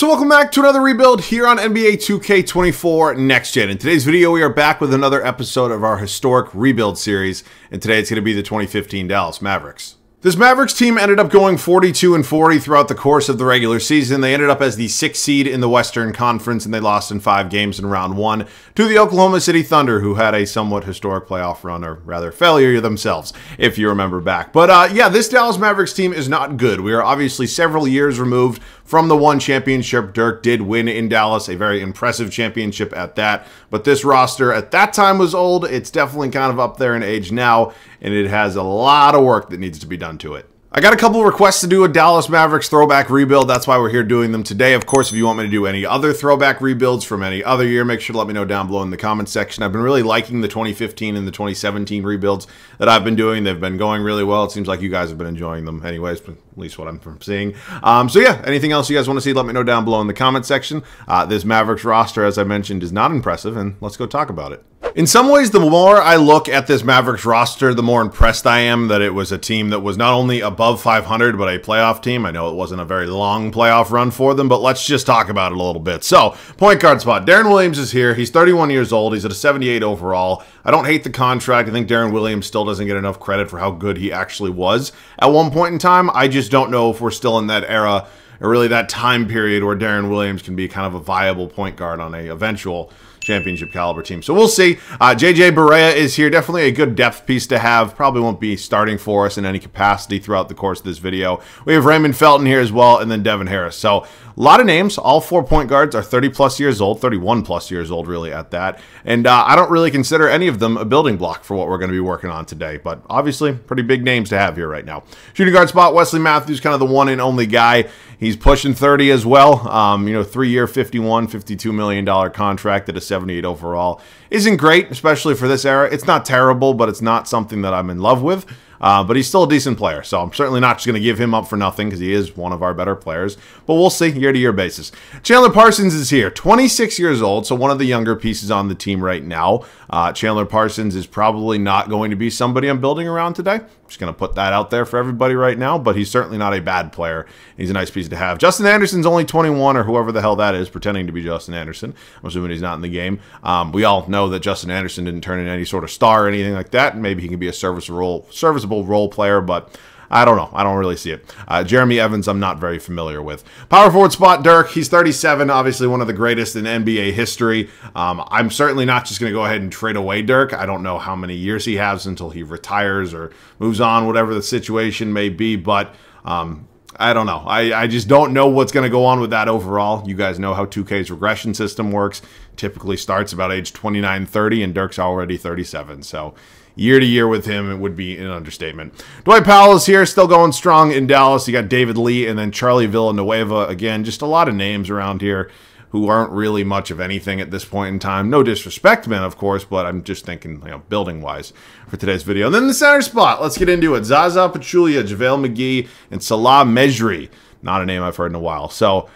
So welcome back to another rebuild here on NBA 2K24 Next Gen. In today's video, we are back with another episode of our historic rebuild series, and today it's going to be the 2015 Dallas Mavericks. This Mavericks team ended up going 42-40 throughout the course of the regular season. They ended up as the 6th seed in the Western Conference, and they lost in 5 games in round 1 to the Oklahoma City Thunder, who had a somewhat historic playoff run, or rather failure themselves, if you remember back. But yeah, this Dallas Mavericks team is not good. We are obviously several years removed from the one championship Dirk did win in Dallas, a very impressive championship at that. But this roster at that time was old. It's definitely kind of up there in age now, and it has a lot of work that needs to be done to it. I got a couple requests to do a Dallas Mavericks throwback rebuild. That's why we're here doing them today. Of course, if you want me to do any other throwback rebuilds from any other year, make sure to let me know down below in the comments section. I've been really liking the 2015 and the 2017 rebuilds that I've been doing. They've been going really well. It seems like you guys have been enjoying them anyways, at least what I'm seeing. So yeah, anything else you guys want to see, let me know down below in the comment section. This Mavericks roster, as I mentioned, is not impressive, and let's go talk about it. In some ways, the more I look at this Mavericks roster, the more impressed I am that it was a team that was not only above 500, but a playoff team. I know it wasn't a very long playoff run for them, but let's just talk about it a little bit. So, point guard spot. Darren Williams is here. He's 31 years old. He's at a 78 overall. I don't hate the contract. I think Darren Williams still doesn't get enough credit for how good he actually was at one point in time. I just don't know if we're still in that era, or really that time period where Darren Williams can be kind of a viable point guard on a eventual championship caliber team. So we'll see. JJ Barea is here. Definitely a good depth piece to have. Probably won't be starting for us in any capacity throughout the course of this video. We have Raymond Felton here as well, and then Devin Harris. So a lot of names. All 4 point guards are 30 plus years old, 31 plus years old really at that. And I don't really consider any of them a building block for what we're going to be working on today. But obviously pretty big names to have here right now. Shooting guard spot, Wesley Matthews, kind of the one and only guy. He's pushing 30 as well. 3-year, $52 million contract at a 78 overall. Isn't great, especially for this era. It's not terrible, but it's not something that I'm in love with. But he's still a decent player, so I'm certainly not just going to give him up for nothing because he is one of our better players. But we'll see year-to-year basis. Chandler Parsons is here, 26 years old, so one of the younger pieces on the team right now. Chandler Parsons is probably not going to be somebody I'm building around today. I'm just going to put that out there for everybody right now, but he's certainly not a bad player. He's a nice piece to have. Justin Anderson's only 21, or whoever the hell that is, pretending to be Justin Anderson. I'm assuming he's not in the game. We all know that Justin Anderson didn't turn into any sort of star or anything like that. Maybe he can be a serviceable role player, but I don't know. I don't really see it. Jeremy Evans, I'm not very familiar with. Power forward spot, Dirk. He's 37, obviously one of the greatest in NBA history. I'm certainly not just going to go ahead and trade away Dirk. I don't know how many years he has until he retires or moves on, whatever the situation may be, but I don't know. I just don't know what's going to go on with that overall. You guys know how 2K's regression system works. Typically starts about age 29, 30, and Dirk's already 37, so year to year with him, it would be an understatement. Dwight Powell is here, still going strong in Dallas. You got David Lee and then Charlie Villanueva. Again, just a lot of names around here who aren't really much of anything at this point in time. No disrespect, man, of course, but I'm just thinking, building-wise for today's video. And then the center spot, let's get into it. Zaza Pachulia, JaVale McGee, and Salah Mejri. Not a name I've heard in a while. So,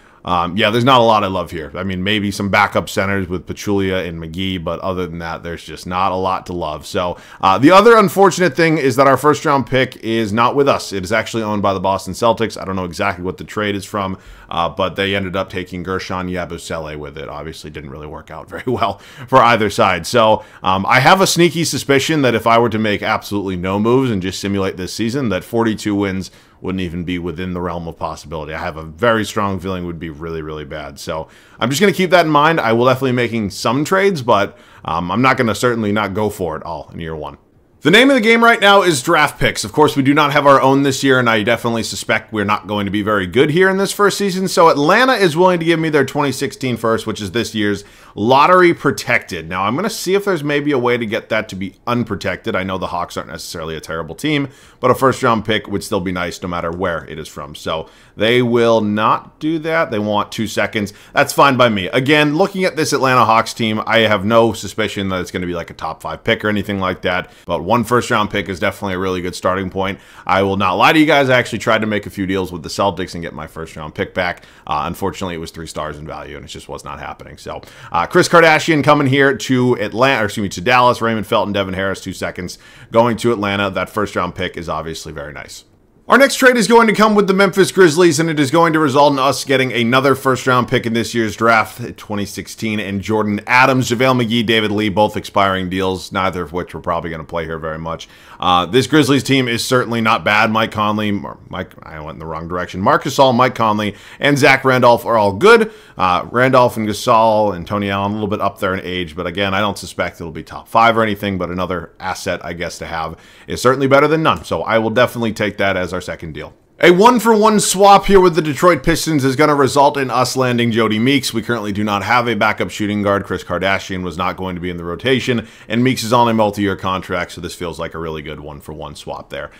yeah, there's not a lot I love here. I mean, maybe some backup centers with Pachulia and McGee, but other than that, there's just not a lot to love. So the other unfortunate thing is that our first-round pick is not with us. It is actually owned by the Boston Celtics. I don't know exactly what the trade is from, but they ended up taking Gershon Yabusele with it. Obviously, didn't really work out very well for either side. So I have a sneaky suspicion that if I were to make absolutely no moves and just simulate this season, that 42 wins wouldn't even be within the realm of possibility. I have a very strong feeling it would be really, really bad. So I'm just going to keep that in mind. I will definitely be making some trades, but I'm not going to certainly not go for it all in year one. The name of the game right now is draft picks. Of course, we do not have our own this year, and I definitely suspect we're not going to be very good here in this first season. So Atlanta is willing to give me their 2016 first, which is this year's lottery protected. Now, I'm going to see if there's maybe a way to get that to be unprotected. I know the Hawks aren't necessarily a terrible team, but a first-round pick would still be nice no matter where it is from. So they will not do that. They want 2 seconds. That's fine by me. Again, looking at this Atlanta Hawks team, I have no suspicion that it's going to be like a top 5 pick or anything like that, but one first-round pick is definitely a really good starting point. I will not lie to you guys. I actually tried to make a few deals with the Celtics and get my first-round pick back. Unfortunately, it was 3 stars in value, and it just was not happening. So, Chris Kardashian coming here to to Dallas. Raymond Felton, Devin Harris, 2 seconds. Going to Atlanta. That first-round pick is obviously very nice. Our next trade is going to come with the Memphis Grizzlies, and it is going to result in us getting another first-round pick in this year's draft, 2016, and Jordan Adams, JaVale McGee, David Lee, both expiring deals, neither of which we're probably going to play here very much. This Grizzlies team is certainly not bad. I went in the wrong direction. Marc Gasol, Mike Conley, and Zach Randolph are all good. Randolph and Gasol and Tony Allen a little bit up there in age, but again, I don't suspect it'll be top 5 or anything, but another asset, I guess, to have is certainly better than none. So I will definitely take that as our second deal. A 1-for-1 swap here with the Detroit Pistons is going to result in us landing Jody Meeks. We currently do not have a backup shooting guard. Chris Kardashian was not going to be in the rotation, and Meeks is on a multi-year contract, so this feels like a really good 1-for-1 swap there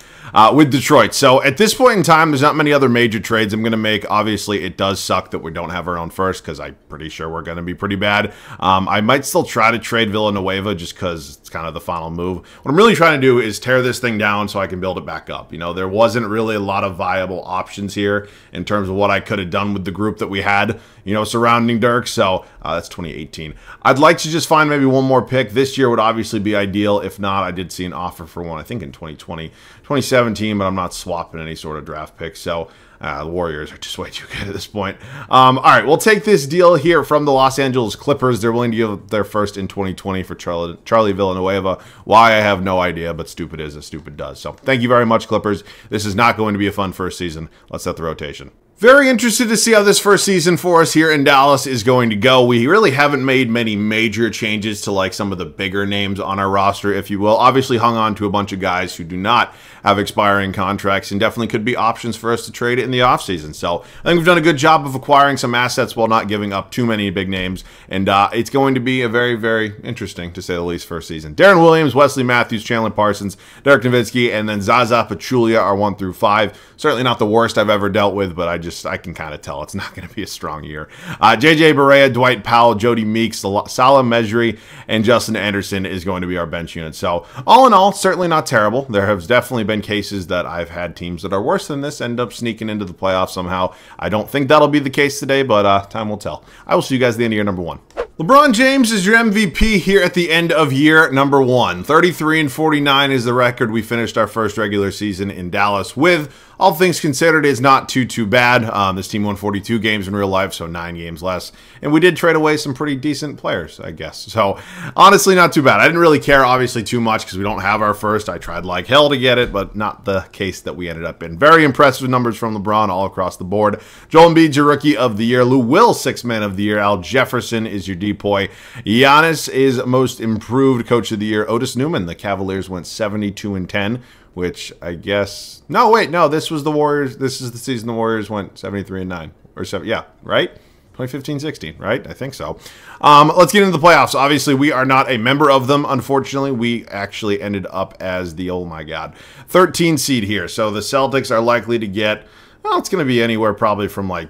with Detroit. So at this point in time, there's not many other major trades I'm going to make. Obviously, it does suck that we don't have our own first, because I'm pretty sure we're going to be pretty bad. I might still try to trade Villanueva just because it's kind of the final move. What I'm really trying to do is tear this thing down so I can build it back up. You know, there wasn't really a lot of viable options here in terms of what I could have done with the group that we had, you know, surrounding Dirk. So that's 2018. I'd like to just find maybe one more pick. This year would obviously be ideal. If not, I did see an offer for one, I think in 2020, 2017, but I'm not swapping any sort of draft pick. So the Warriors are just way too good at this point. All right, we'll take this deal here from the Los Angeles Clippers. They're willing to give their first in 2020 for Charlie Villanueva. Why, I have no idea, but stupid is as stupid does. So thank you very much, Clippers. This is not going to be a fun first season. Let's set the rotation. Very interested to see how this first season for us here in Dallas is going to go. We really haven't made many major changes to like some of the bigger names on our roster, if you will. Obviously hung on to a bunch of guys who do not have expiring contracts and definitely could be options for us to trade it in the offseason. So I think we've done a good job of acquiring some assets while not giving up too many big names. And it's going to be a very, very interesting, to say the least, first season. Darren Williams, Wesley Matthews, Chandler Parsons, Dirk Nowitzki, and then Zaza Pachulia are 1 through 5. Certainly not the worst I've ever dealt with, but I can kind of tell it's not going to be a strong year. JJ Barea, Dwight Powell, Jody Meeks, Salah Mejri, and Justin Anderson is going to be our bench unit. So all in all, certainly not terrible. There have definitely been cases that I've had teams that are worse than this end up sneaking into the playoffs somehow. I don't think that'll be the case today, but time will tell. I will see you guys at the end of year number 1. LeBron James is your MVP here at the end of year number 1. 33-49 is the record we finished our first regular season in Dallas with. All things considered, is not too bad. This team won 42 games in real life, so 9 games less. And we did trade away some pretty decent players, I guess. So, honestly, not too bad. I didn't really care, obviously, too much because we don't have our first. I tried like hell to get it, but not the case that we ended up in. Very impressive numbers from LeBron all across the board. Joel Embiid's your Rookie of the Year. Lou Will, 6th Man of the Year. Al Jefferson is your DPOY. Giannis is Most Improved Coach of the Year. Otis Newman, the Cavaliers went 72-10. Which I guess... No, wait, no, this was the Warriors. This is the season the Warriors went 73-9. Or 7, yeah, right? 2015-16, right? I think so. Let's get into the playoffs. Obviously, we are not a member of them, unfortunately. We actually ended up as the, oh my God, 13 seed here. So the Celtics are likely to get... Well, it's going to be anywhere probably from like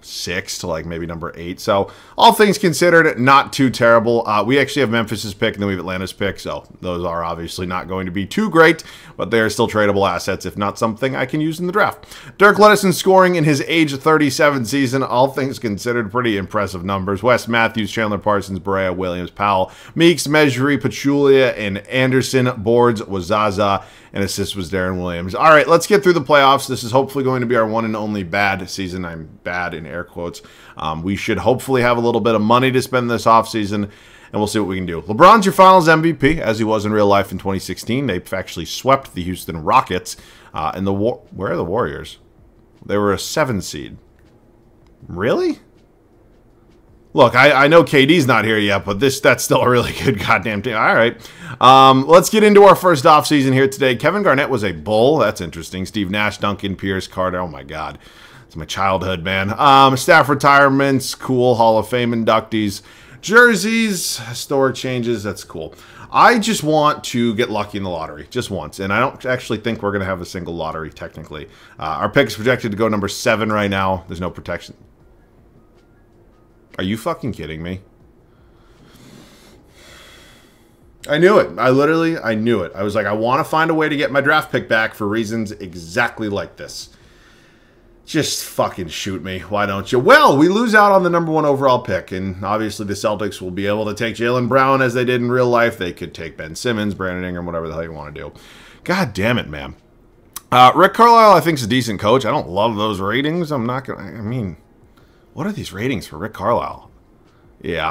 6 to like maybe number 8. So all things considered, not too terrible. We actually have Memphis's pick and then we have Atlanta's pick. So those are obviously not going to be too great, but they are still tradable assets, if not something I can use in the draft. Dirk led us in scoring in his age 37 season. All things considered, pretty impressive numbers. Wes Matthews, Chandler Parsons, Barea, Williams, Powell, Meeks, Mejri, Pachulia, and Anderson. Boards was Zaza, and assist was Darren Williams. All right, let's get through the playoffs. This is hopefully going to be our one and only bad season. I'm bad in air quotes. We should hopefully have a little bit of money to spend this offseason, and we'll see what we can do. LeBron's your finals MVP, as he was in real life in 2016. They actually swept the Houston Rockets. And where are the Warriors? They were a 7 seed. Really? Look, I know KD's not here yet, but that's still a really good goddamn team. All right. Let's get into our first offseason here today. Kevin Garnett was a Bull. That's interesting. Steve Nash, Duncan, Pierce, Carter. Oh, my God. It's my childhood, man. Staff retirements, cool. Hall of Fame inductees. Jerseys, historic changes. That's cool. I just want to get lucky in the lottery, just once. And I don't actually think we're going to have a single lottery, technically. Our pick is projected to go number 7 right now. There's no protection. Are you fucking kidding me? I knew it. I knew it. I was like, I want to find a way to get my draft pick back for reasons exactly like this. Just fucking shoot me. Why don't you? Well, we lose out on the number 1 overall pick, and obviously the Celtics will be able to take Jaylen Brown as they did in real life. They could take Ben Simmons, Brandon Ingram, whatever the hell you want to do. God damn it, man. Rick Carlisle, I think, is a decent coach. I don't love those ratings. I'm not going to... I mean, what are these ratings for Rick Carlisle? Yeah,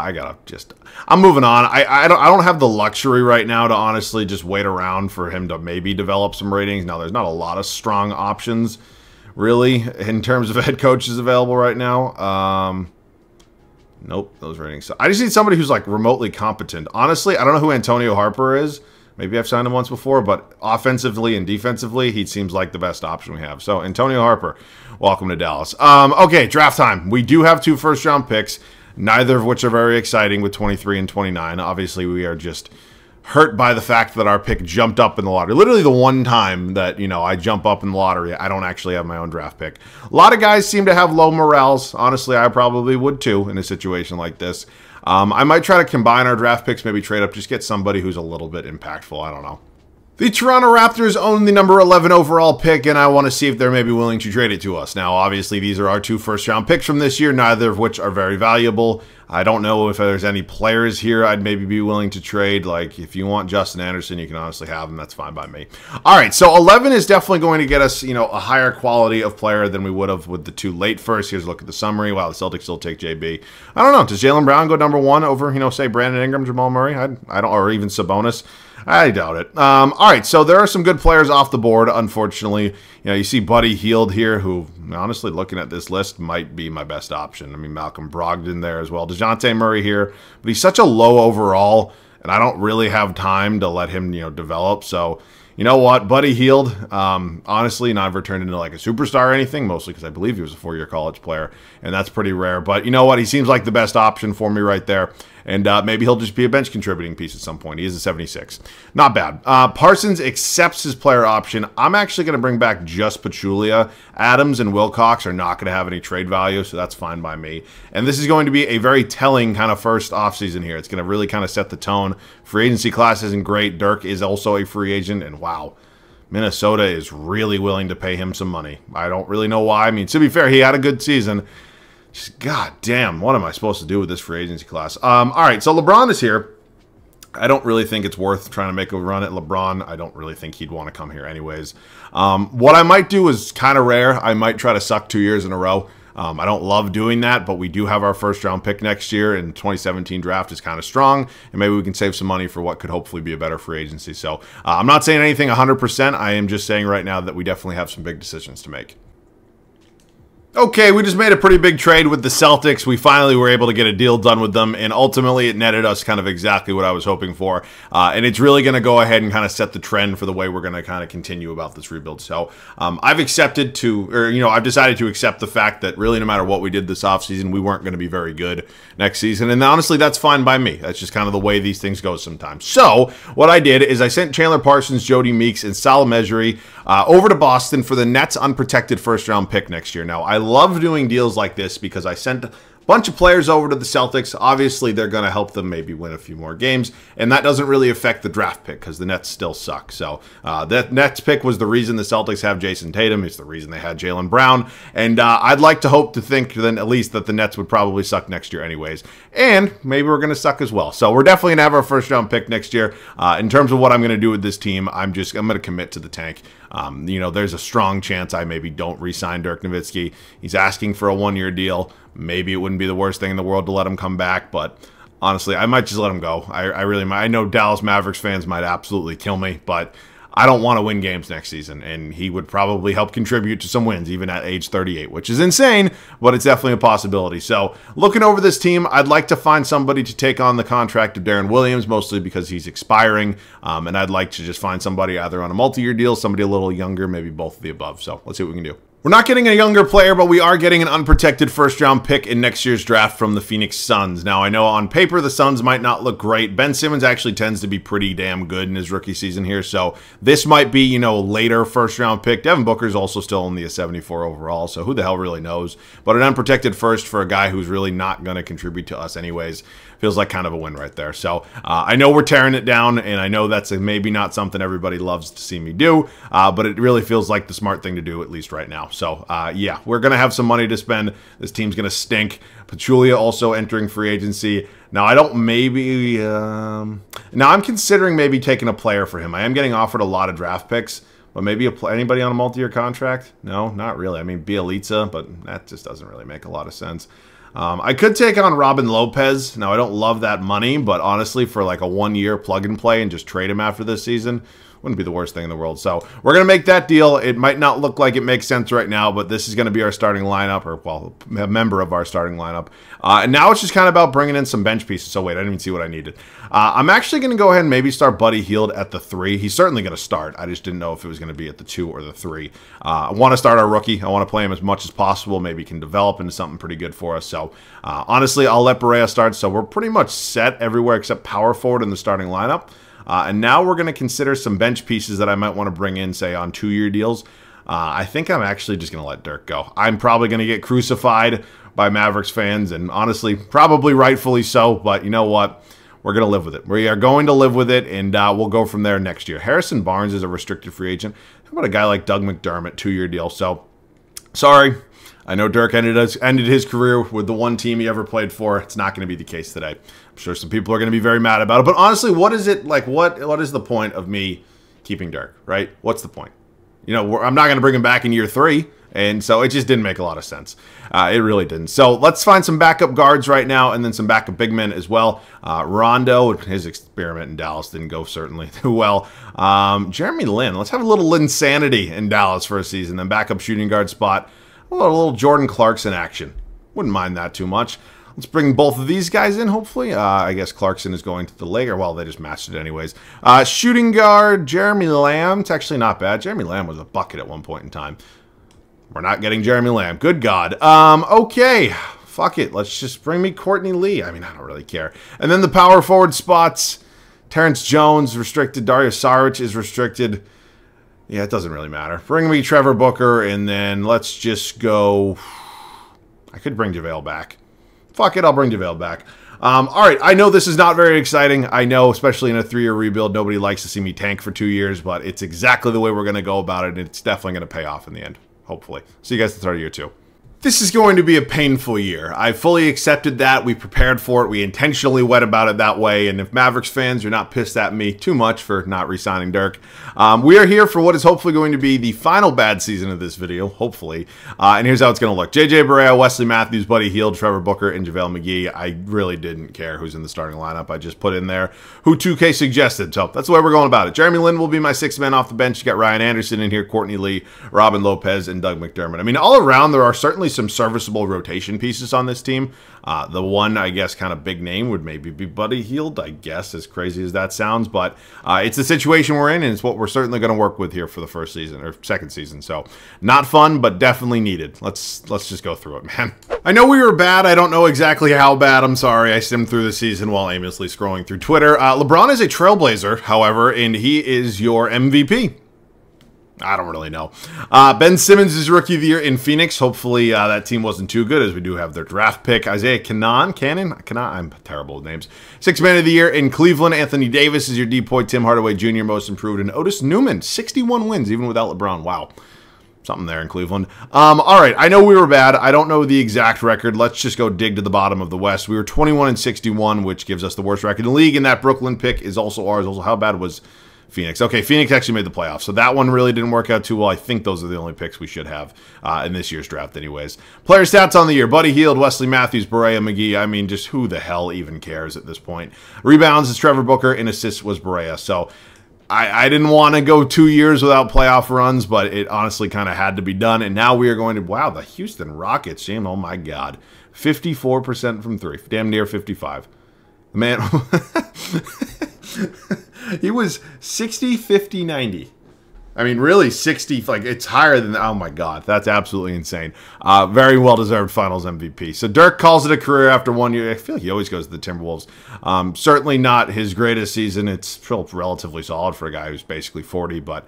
I'm moving on. I don't have the luxury right now to honestly just wait around for him to maybe develop some ratings. Now, there's not a lot of strong options, really, in terms of head coaches available right now. Nope, those ratings. I just need somebody who's, like, remotely competent. Honestly, I don't know who Antonio Harper is. Maybe I've signed him once before, but offensively and defensively, he seems like the best option we have. So, Antonio Harper, welcome to Dallas. Okay, draft time. We do have 2 first-round picks, neither of which are very exciting with 23 and 29. Obviously, we are just hurt by the fact that our pick jumped up in the lottery. Literally the one time that, you know, I jump up in the lottery, I don't actually have my own draft pick. A lot of guys seem to have low morales. Honestly, I probably would too in a situation like this. I might try to combine our draft picks, maybe trade up, just get somebody who's a little bit impactful. I don't know. The Toronto Raptors own the number 11 overall pick, and I want to see if they're maybe willing to trade it to us. Now, obviously, these are our 2 first-round picks from this year, neither of which are very valuable. I don't know if there's any players here I'd maybe be willing to trade. Like, if you want Justin Anderson, you can honestly have him. That's fine by me. All right, so 11 is definitely going to get us, you know, a higher quality of player than we would have with the 2 late first. Here's a look at the summary. Wow, the Celtics still take JB. I don't know. Does Jaylen Brown go number 1 over, you know, say Brandon Ingram, Jamal Murray? I don't, or even Sabonis? I doubt it. All right, so there are some good players off the board, unfortunately. You know, you see Buddy Hield here, who, honestly, looking at this list, might be my best option. I mean, Malcolm Brogdon there as well. DeJounte Murray here, but he's such a low overall, and I don't really have time to let him, you know, develop. So, you know what? Buddy Hield, honestly, never turned into like a superstar or anything, mostly because I believe he was a 4-year college player, and that's pretty rare. But you know what? He seems like the best option for me right there. And maybe he'll just be a bench contributing piece at some point. He is a 76. Not bad. Parsons accepts his player option. I'm actually going to bring back just Pachulia. Adams and Wilcox are not going to have any trade value, so that's fine by me. And this is going to be a very telling kind of first offseason here. It's going to really kind of set the tone. Free agency class isn't great. Dirk is also a free agent, and wow, Minnesota is really willing to pay him some money. I don't really know why. I mean, to be fair, he had a good season. Just, God damn, what am I supposed to do with this free agency class? All right, so LeBron is here. I don't really think it's worth trying to make a run at LeBron. I don't really think he'd want to come here anyways. What I might do is kind of rare. I might try to suck 2 years in a row. I don't love doing that, but we do have our first-round pick next year, and the 2017 draft is kind of strong, and maybe we can save some money for what could hopefully be a better free agency. So I'm not saying anything 100%. I am just saying right now that we definitely have some big decisions to make. Okay, we just made a pretty big trade with the Celtics. We finally were able to get a deal done with them, and ultimately it netted us kind of exactly what I was hoping for. And it's really going to go ahead and kind of set the trend for the way we're going to kind of continue about this rebuild. So I've decided to accept the fact that really no matter what we did this offseason, we weren't going to be very good next season. And honestly, that's fine by me. That's just kind of the way these things go sometimes. So what I did is I sent Chandler Parsons, Jody Meeks, and Sal Mejri over to Boston for the Nets' unprotected first-round pick next year. Now, I love doing deals like this because I sent a bunch of players over to the Celtics. Obviously, they're going to help them maybe win a few more games, and that doesn't really affect the draft pick because the Nets still suck. So that Nets pick was the reason the Celtics have Jason Tatum. It's the reason they had Jaylen Brown, and I'd like to hope to think then at least that the Nets would probably suck next year anyways, and maybe we're going to suck as well. So we're definitely going to have our first-round pick next year. In terms of what I'm going to do with this team, I'm going to commit to the tank. You know, there's a strong chance I maybe don't re-sign Dirk Nowitzki. He's asking for a 1-year deal. Maybe it wouldn't be the worst thing in the world to let him come back, but honestly, I might just let him go. I really might. I know Dallas Mavericks fans might absolutely kill me, but I don't want to win games next season, and he would probably help contribute to some wins, even at age 38, which is insane, but it's definitely a possibility. So, looking over this team, I'd like to find somebody to take on the contract of Darren Williams, mostly because he's expiring, and I'd like to just find somebody either on a multi-year deal, somebody a little younger, maybe both of the above. So, let's see what we can do. We're not getting a younger player, but we are getting an unprotected first-round pick in next year's draft from the Phoenix Suns. Now, I know on paper the Suns might not look great. Ben Simmons actually tends to be pretty damn good in his rookie season here, so this might be, you know, later first-round pick. Devin Booker's also still only a 74 overall, so who the hell really knows? But an unprotected first for a guy who's really not going to contribute to us anyways feels like kind of a win right there. So I know we're tearing it down, and I know that's maybe not something everybody loves to see me do, but it really feels like the smart thing to do, at least right now. So, yeah, we're going to have some money to spend. This team's going to stink. Pachulia also entering free agency. Now, I don't now I'm considering maybe taking a player for him. I am getting offered a lot of draft picks, But maybe anybody on a multi-year contract? No, not really. I mean, Bielitsa, but that just doesn't really make a lot of sense. I could take on Robin Lopez. Now, I don't love that money, but honestly, for like a 1-year plug and play and just trade him after this season, wouldn't be the worst thing in the world. So we're going to make that deal. It might not look like it makes sense right now, but this is going to be our starting lineup, or, well, a member of our starting lineup. And now it's just kind of about bringing in some bench pieces. So wait, I didn't even see what I needed. I'm actually going to go ahead and maybe start Buddy Hield at the 3. He's certainly going to start. I just didn't know if it was going to be at the 2 or the 3. I want to start our rookie. I want to play him as much as possible. Maybe he can develop into something pretty good for us. So honestly, I'll let Barea start. So we're pretty much set everywhere except power forward in the starting lineup. And now we're going to consider some bench pieces that I might want to bring in, say, on 2-year deals. I think I'm actually just going to let Dirk go. I'm probably going to get crucified by Mavericks fans, and honestly, probably rightfully so. But you know what? We're going to live with it. We are going to live with it, and we'll go from there next year. Harrison Barnes is a restricted free agent. How about a guy like Doug McDermott, 2-year deal? So, sorry. I know Dirk ended his career with the one team he ever played for. It's not going to be the case today. I'm sure some people are going to be very mad about it. But honestly, what is it like? What is the point of me keeping Dirk, right? What's the point? You know, I'm not going to bring him back in year 3. And so it just didn't make a lot of sense. It really didn't. So let's find some backup guards right now and then some backup big men as well. Rondo, his experiment in Dallas didn't go certainly too well. Jeremy Lin, let's have a little Linsanity in Dallas for a season. Then backup shooting guard spot. A little Jordan Clarkson action. Wouldn't mind that too much. Let's bring both of these guys in, hopefully. I guess Clarkson is going to the Lakers. Well, they just matched it anyways. Shooting guard, Jeremy Lamb. It's actually not bad. Jeremy Lamb was a bucket at one point in time. We're not getting Jeremy Lamb. Good God. Okay. Fuck it. Let's just bring me Courtney Lee. I mean, I don't really care. And then the power forward spots. Terrence Jones, restricted. Dario Saric is restricted. Yeah, it doesn't really matter. Bring me Trevor Booker, and then let's just go... I could bring JaVale back. Fuck it, I'll bring JaVale back. All right, I know this is not very exciting. I know, especially in a 3-year rebuild, nobody likes to see me tank for 2 years, but it's exactly the way we're going to go about it, and it's definitely going to pay off in the end, hopefully. See you guys at the start of year 2. This is going to be a painful year. I fully accepted that. We prepared for it. We intentionally went about it that way. And if Mavericks fans are not pissed at me too much for not re-signing Dirk, we are here for what is hopefully going to be the final bad season of this video, hopefully. And here's how it's going to look. JJ Barea, Wesley Matthews, Buddy Hield, Trevor Booker, and JaVale McGee. I really didn't care who's in the starting lineup. I just put in there who 2K suggested. So that's the way we're going about it. Jeremy Lin will be my 6th man off the bench. You got Ryan Anderson in here, Courtney Lee, Robin Lopez, and Doug McDermott. I mean, all around, there are certainly some serviceable rotation pieces on this team. The one, I guess, kind of big name would maybe be Buddy Hield, I guess, as crazy as that sounds. But it's the situation we're in, and it's what we're certainly going to work with here for the first season, or second season. So not fun, but definitely needed. Let's just go through it, man. I know we were bad. I don't know exactly how bad. I'm sorry. I simmed through the season while aimlessly scrolling through Twitter. LeBron is a trailblazer, however, and he is your MVP. I don't really know. Ben Simmons is Rookie of the Year in Phoenix. Hopefully that team wasn't too good, as we do have their draft pick. Isaiah Canaan? I'm terrible with names. 6th Man of the Year in Cleveland. Anthony Davis is your D-Point. Tim Hardaway Jr. Most Improved. And Otis Newman, 61 wins, even without LeBron. Wow. Something there in Cleveland. All right, I know we were bad. I don't know the exact record. Let's just go dig to the bottom of the West. We were 21-61, which gives us the worst record in the league, and that Brooklyn pick is also ours. Also, how bad was Phoenix? Okay, Phoenix actually made the playoffs, so that one really didn't work out too well. I think those are the only picks we should have in this year's draft anyways. Player stats on the year: Buddy Hield, Wesley Matthews, Barea McGee. I mean, just who the hell even cares at this point? Rebounds is Trevor Booker, and assists was Barea. So I didn't want to go 2 years without playoff runs, but it honestly kind of had to be done. And now we are going to, wow, the Houston Rockets, James, oh my God. 54% from 3, damn near 55. Man, he was 60, 50, 90. I mean, really, 60, like, it's higher than, oh my God, that's absolutely insane. Very well-deserved Finals MVP. So Dirk calls it a career after 1 year. I feel like he always goes to the Timberwolves. Certainly not his greatest season. It's still relatively solid for a guy who's basically 40, but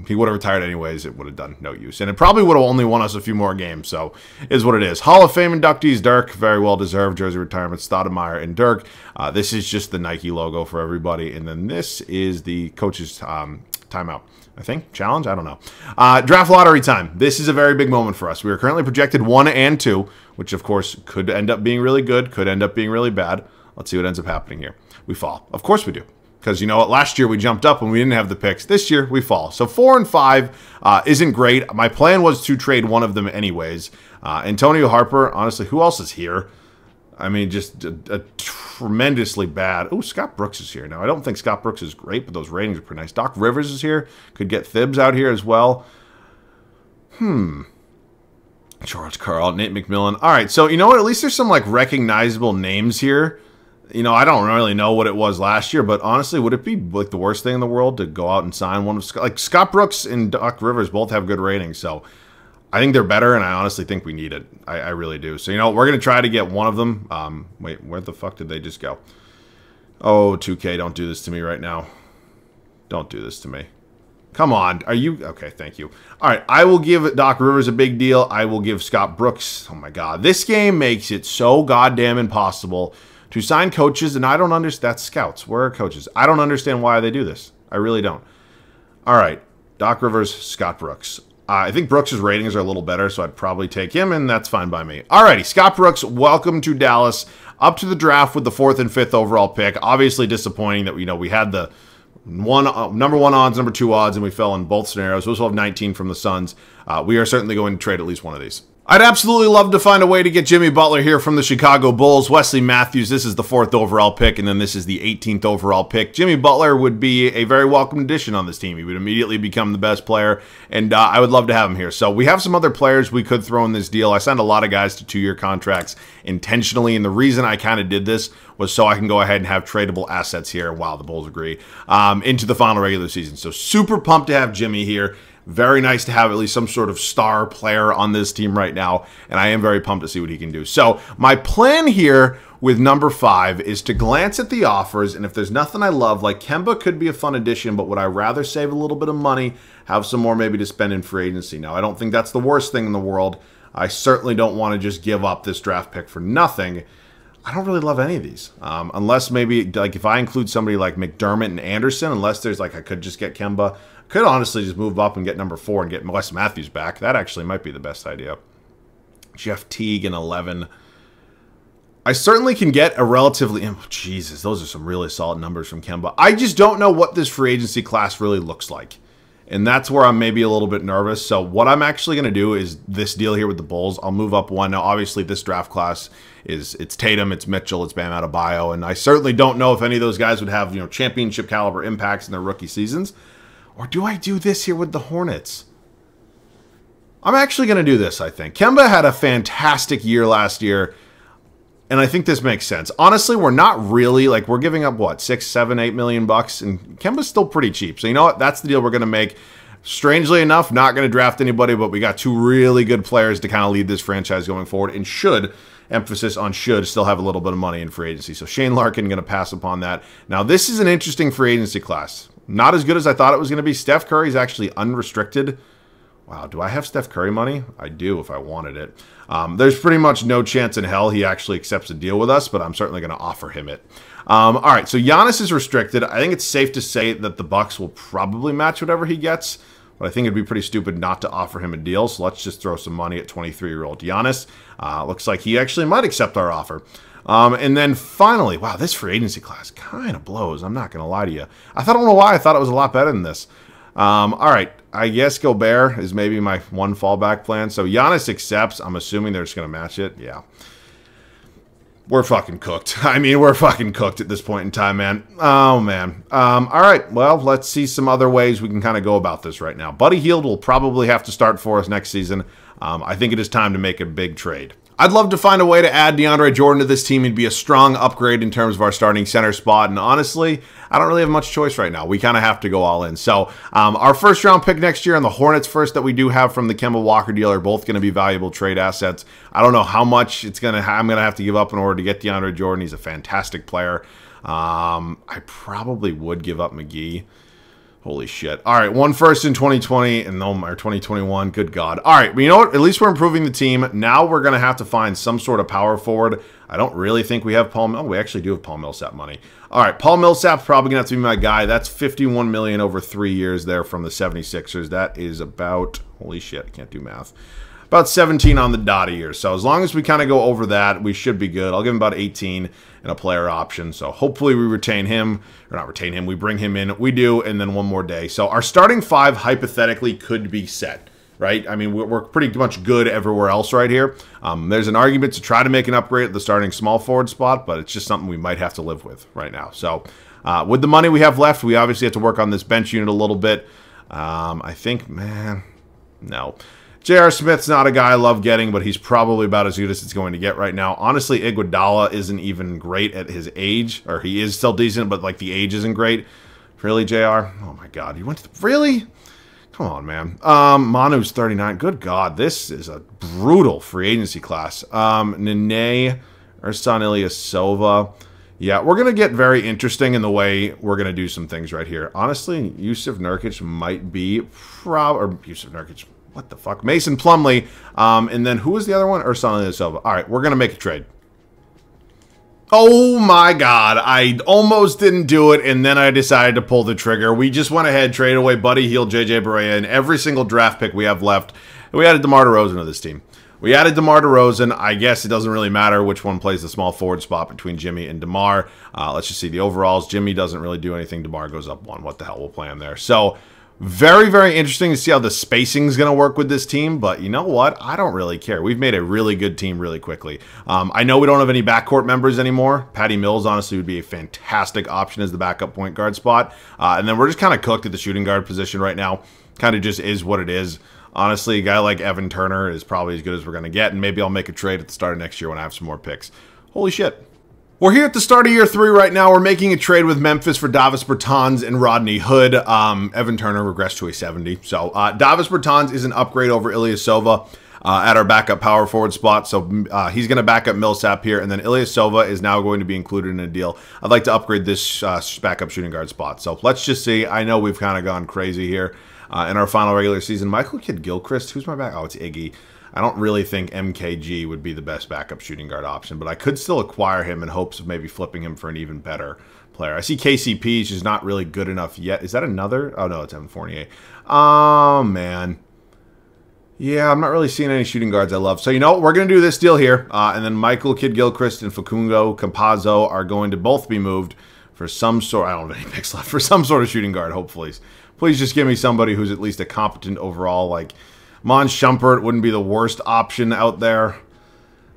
he would have retired anyways. It would have done no use. And it probably would have only won us a few more games, so is what it is. Hall of Fame inductees: Dirk, very well-deserved. Jersey retirement: Stoudemire and Dirk. This is just the Nike logo for everybody. And then this is the coach's timeout, I think. Challenge? I don't know. Draft lottery time. This is a very big moment for us. We are currently projected 1 and 2, which of course could end up being really good, could end up being really bad. Let's see what ends up happening here. We fall. Of course we do. Because you know what? Last year we jumped up when we didn't have the picks. This year we fall. So 4 and 5 isn't great. My plan was to trade one of them anyways. Antonio Harper, honestly, who else is here? I mean, just a tremendously bad. Oh, Scott Brooks is here. Now, I don't think Scott Brooks is great, but those ratings are pretty nice. Doc Rivers is here. Could get Thibs out here as well. George Karl, Nate McMillan. All right, so you know what? At least there's some like recognizable names here. You know, I don't really know what it was last year, but honestly, would it be like the worst thing in the world to go out and sign one of Scott Brooks and Doc Rivers both have good ratings, so I think they're better, and I honestly think we need it. I really do. So you know, we're gonna try to get one of them. Wait, where the fuck did they just go? Oh, 2K, don't do this to me right now. Don't do this to me. Come on, are you okay? Thank you. All right, I will give Doc Rivers a big deal. I will give Scott Brooks. Oh my God, this game makes it so goddamn impossible to sign coaches, and I don't understand. That's scouts. Where are coaches? I don't understand why they do this. I really don't. All right, Doc Rivers, Scott Brooks. I think Brooks' ratings are a little better, so I'd probably take him, and that's fine by me. All righty, Scott Brooks, welcome to Dallas. Up to the draft with the 4th and 5th overall pick. Obviously disappointing that we had the number 1 odds, number 2 odds, and we fell in both scenarios. We also have 19 from the Suns. We are certainly going to trade at least one of these. I'd absolutely love to find a way to get Jimmy Butler here from the Chicago Bulls. Wesley Matthews, this is the 4th overall pick, and then this is the 18th overall pick. Jimmy Butler would be a very welcome addition on this team. He would immediately become the best player, and I would love to have him here. So we have some other players we could throw in this deal. I signed a lot of guys to 2-year contracts intentionally, and the reason I kind of did this was so I can go ahead and have tradable assets here, wow, the Bulls agree, into the final regular season. So super pumped to have Jimmy here. Very nice to have at least some sort of star player on this team right now, and I am very pumped to see what he can do. So my plan here with number 5 is to glance at the offers, and if there's nothing I love, like Kemba could be a fun addition, but would I rather save a little bit of money, have some more maybe to spend in free agency? Now, I don't think that's the worst thing in the world. I certainly don't want to just give up this draft pick for nothing. I don't really love any of these, unless maybe like if I include somebody like McDermott and Anderson, unless there's like I could just get Kemba. Could honestly just move up and get number 4 and get Wes Matthews back. That actually might be the best idea. Jeff Teague in 11. I certainly can get a relatively... Oh, Jesus, those are some really solid numbers from Kemba. I just don't know what this free agency class really looks like. And that's where I'm maybe a little bit nervous. So what I'm actually going to do is this deal here with the Bulls. I'll move up 1. Now, obviously, this draft class it's Tatum, it's Mitchell, it's Bam Adebayo. And I certainly don't know if any of those guys would have, championship caliber impacts in their rookie seasons. Or do I do this here with the Hornets? I'm actually going to do this, I think. Kemba had a fantastic year last year, and I think this makes sense. Honestly, we're not really, we're giving up, what, 6, 7, 8 million bucks, and Kemba's still pretty cheap. So you know what? That's the deal we're going to make. Strangely enough, not going to draft anybody, but we got 2 really good players to kind of lead this franchise going forward, and emphasis on should, still have a little bit of money in free agency. So Shane Larkin going to pass upon that. Now, this is an interesting free agency class. Not as good as I thought it was going to be. Steph Curry's actually unrestricted. Wow, do I have Steph Curry money? I do if I wanted it. There's pretty much no chance in hell he actually accepts a deal with us, but I'm certainly going to offer him it. All right, so Giannis is restricted. I think it's safe to say that the Bucks will probably match whatever he gets, but I think it'd be pretty stupid not to offer him a deal, so let's just throw some money at 23-year-old Giannis. Looks like he actually might accept our offer. And then finally, wow, this free agency class kind of blows. I'm not going to lie to you. I don't know why I thought it was a lot better than this. All right, I guess Gobert is maybe my one fallback plan. So Giannis accepts. I'm assuming they're just going to match it. Yeah. We're fucking cooked. I mean, we're fucking cooked at this point in time, man. Oh, man. All right, well, let's see some other ways we can kind of go about this right now. Buddy Hield will probably have to start for us next season. I think it is time to make a big trade. I'd love to find a way to add DeAndre Jordan to this team. He'd be a strong upgrade in terms of our starting center spot. And honestly, I don't really have much choice right now. We kind of have to go all in. So our first round pick next year and the Hornets first that we do have from the Kemba Walker deal are both going to be valuable trade assets. I don't know how much I'm going to have to give up in order to get DeAndre Jordan. He's a fantastic player. I probably would give up McGee. Holy shit. All right, 1 first in 2020 and or 2021. Good God. All right, but you know what? At least we're improving the team. Now we're going to have to find some sort of power forward. I don't really think we have Paul. Oh, we actually do have Paul Millsap money. All right, Paul Millsap's probably going to have to be my guy. That's $51 million over 3 years there from the 76ers. That is about, holy shit, I can't do math. about 17 on the dot a year. So as long as we kind of go over that, we should be good. I'll give him about 18 and a player option. So hopefully we retain him, or not retain him, we bring him in. We do, and then one more day. So our starting 5 hypothetically could be set, right? I mean, we're pretty much good everywhere else right here. There's an argument to try to make an upgrade at the starting small forward spot, but it's just something we might have to live with right now. So with the money we have left, we obviously have to work on this bench unit a little bit. I think, man, no. J.R. Smith's not a guy I love getting, but he's probably about as good as it's going to get right now. Honestly, Iguodala isn't even great at his age, or he is still decent, but like the age isn't great. Really, J.R.? Oh my God, you went to really? Come on, man. Manu's 39. Good God, this is a brutal free agency class. Nene, Ersan Ilyasova. Yeah, we're going to get very interesting in the way we're going to do some things right here. Honestly, Yusuf Nurkic might be or Yusuf Nurkic. What the fuck? Mason Plumlee. And then who was the other one? Ersan Ilyasova. All right, we're going to make a trade. Oh my God, I almost didn't do it, and then I decided to pull the trigger. We just went ahead, traded away Buddy Hield, JJ Barea, and every single draft pick we have left. And we added DeMar DeRozan to this team. We added DeMar DeRozan. I guess it doesn't really matter which one plays the small forward spot between Jimmy and DeMar. Let's just see the overalls. Jimmy doesn't really do anything. DeMar goes up 1. What the hell? We'll play him there. So very, very interesting to see how the spacing is going to work with this team. But you know what? I don't really care. We've made a really good team really quickly. I know we don't have any backcourt members anymore. Patty Mills, honestly, would be a fantastic option as the backup point guard spot. And then we're just kind of cooked at the shooting guard position right now. Kind of just is what it is. Honestly, a guy like Evan Turner is probably as good as we're going to get. And maybe I'll make a trade at the start of next year when I have some more picks. Holy shit. We're here at the start of year 3 right now. We're making a trade with Memphis for Davis Bertans and Rodney Hood. Evan Turner regressed to a 70. So Davis Bertans is an upgrade over Ilyasova at our backup power forward spot. So he's going to back up Millsap here. And then Ilyasova is now going to be included in a deal. I'd like to upgrade this backup shooting guard spot. So let's just see. I know we've kind of gone crazy here in our final regular season. Michael Kidd-Gilchrist, who's my back? Oh, it's Iggy. I don't really think MKG would be the best backup shooting guard option, but I could still acquire him in hopes of maybe flipping him for an even better player. I see KCP, he's just not really good enough yet. Is that another? Oh, no, it's Evan Fournier. Oh, man. Yeah, I'm not really seeing any shooting guards I love. So, you know what? We're going to do this deal here. And then Michael Kidd-Gilchrist and Facundo Campazzo are going to both be moved for some sort. I don't have any picks left. For some sort of shooting guard, hopefully. Please just give me somebody who's at least a competent overall, like Mon Shumpert wouldn't be the worst option out there.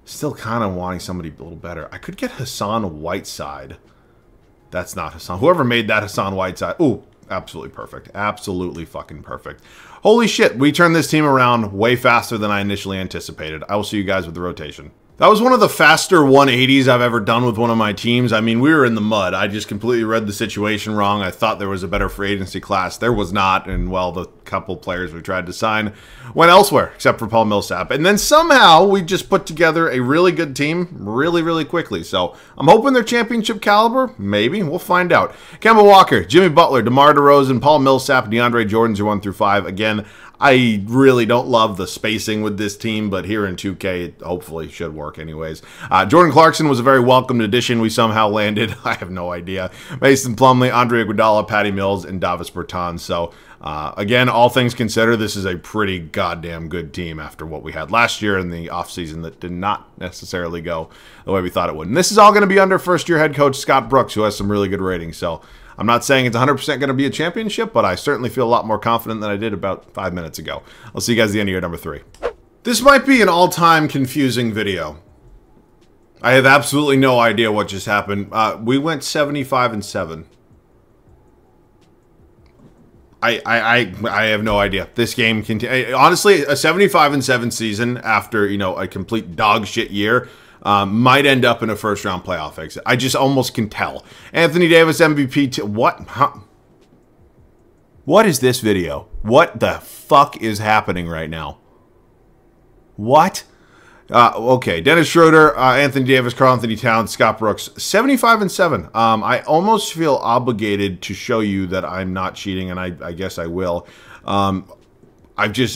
Still kind of wanting somebody a little better. I could get Hassan Whiteside. That's not Hassan. Whoever made that Hassan Whiteside. Ooh, absolutely perfect. Absolutely fucking perfect. Holy shit, we turned this team around way faster than I initially anticipated. I will see you guys with the rotation. That was one of the faster 180s I've ever done with one of my teams. I mean, we were in the mud. I just completely read the situation wrong. I thought there was a better free agency class. There was not. And, well, the couple players we tried to sign went elsewhere, except for Paul Millsap. And then somehow we just put together a really good team really, really quickly. So I'm hoping they're championship caliber. Maybe. We'll find out. Kemba Walker, Jimmy Butler, DeMar DeRozan, Paul Millsap, DeAndre Jordan's your 1 through 5. Again, I really don't love the spacing with this team, but here in 2K, it hopefully should work anyways. Jordan Clarkson was a very welcomed addition we somehow landed. I have no idea. Mason Plumlee, Andre Iguodala, Patty Mills, and Davis Bertans. So, again, all things considered, this is a pretty goddamn good team after what we had last year in the offseason that did not necessarily go the way we thought it would. And this is all going to be under first-year head coach Scott Brooks, who has some really good ratings. So, I'm not saying it's 100% going to be a championship, but I certainly feel a lot more confident than I did about 5 minutes ago. I'll see you guys at the end of year number 3. This might be an all-time confusing video. I have absolutely no idea what just happened. We went 75-7. I have no idea. This game honestly, a 75-7 season after, you know, a complete dog shit year might end up in a first-round playoff exit. I just almost can tell. Anthony Davis MVP. What? Huh? What is this video? What the fuck is happening right now? What? Okay, Dennis Schroeder, Anthony Davis, Karl Anthony Towns, Scott Brooks, 75-7. I almost feel obligated to show you that I'm not cheating, and I guess I will. I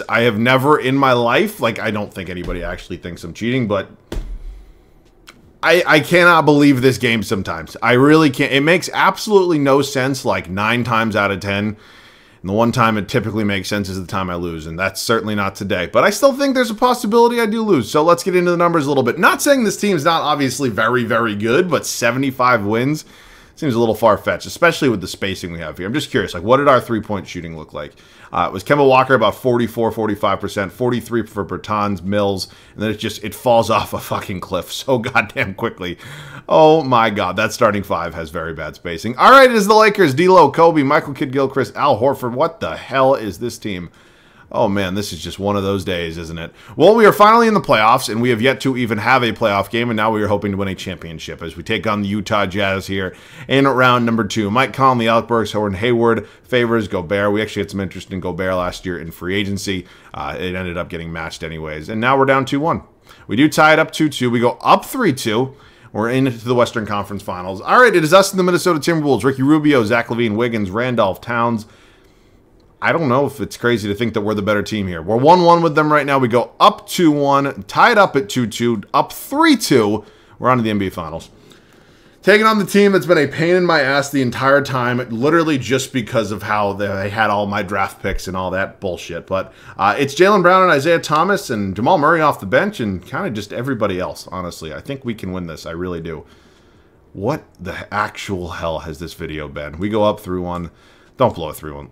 have never in my life, like, I don't think anybody actually thinks I'm cheating, but I cannot believe this game sometimes. I really can't. It makes absolutely no sense, like 9 times out of 10. And the one time it typically makes sense is the time I lose, and that's certainly not today. But I still think there's a possibility I do lose. So let's get into the numbers a little bit. Not saying this team's not obviously very, very good, but 75 wins seems a little far-fetched, especially with the spacing we have here. I'm just curious, like, what did our three-point shooting look like? It was Kemba Walker about 44, 45%, 43 for Bertans, Mills, and then it falls off a fucking cliff so goddamn quickly. Oh my god, that starting five has very bad spacing. All right, it is the Lakers. D'Lo, Kobe, Michael Kidd-Gilchrist, Al Horford. What the hell is this team? Oh man, this is just one of those days, isn't it? Well, we are finally in the playoffs, and we have yet to even have a playoff game, and now we are hoping to win a championship as we take on the Utah Jazz here in round number 2. Mike Conley, Alec Burks, Howard Hayward, Favors, Gobert. We actually had some interest in Gobert last year in free agency. It ended up getting matched anyways, and now we're down 2-1. We do tie it up 2-2. We go up 3-2. We're into the Western Conference Finals. All right, it is us and the Minnesota Timberwolves. Ricky Rubio, Zach LaVine, Wiggins, Randolph, Towns. I don't know if it's crazy to think that we're the better team here. We're 1-1 with them right now. We go up 2-1, tied up at 2-2, up 3-2. We're on to the NBA Finals. Taking on the team that's been a pain in my ass the entire time, literally just because of how they had all my draft picks and all that bullshit. But it's Jaylen Brown and Isaiah Thomas and Jamal Murray off the bench and kind of just everybody else, honestly. I think we can win this. I really do. What the actual hell has this video been? We go up 3-1. Don't blow a 3-1.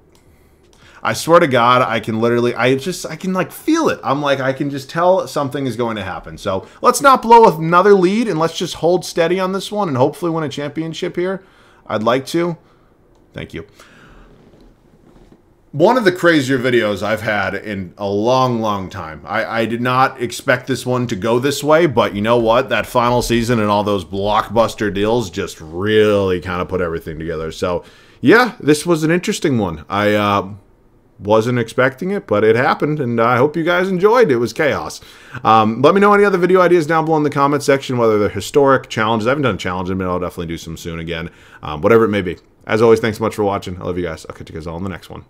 I swear to God, I can literally, I can like feel it. I'm like, I can just tell something is going to happen. So let's not blow another lead and let's just hold steady on this one and hopefully win a championship here. I'd like to. Thank you. One of the crazier videos I've had in a long, long time. I did not expect this one to go this way, but you know what? That final season and all those blockbuster deals just really kind of put everything together. So yeah, this was an interesting one. I wasn't expecting it, but it happened, and I hope you guys enjoyed. It was chaos. Let me know any other video ideas down below in the comment section, whether they're historic challenges. I haven't done a challenge, but I'll definitely do some soon again. Whatever it may be. As always, thanks so much for watching. I love you guys. I'll catch you guys all in the next one.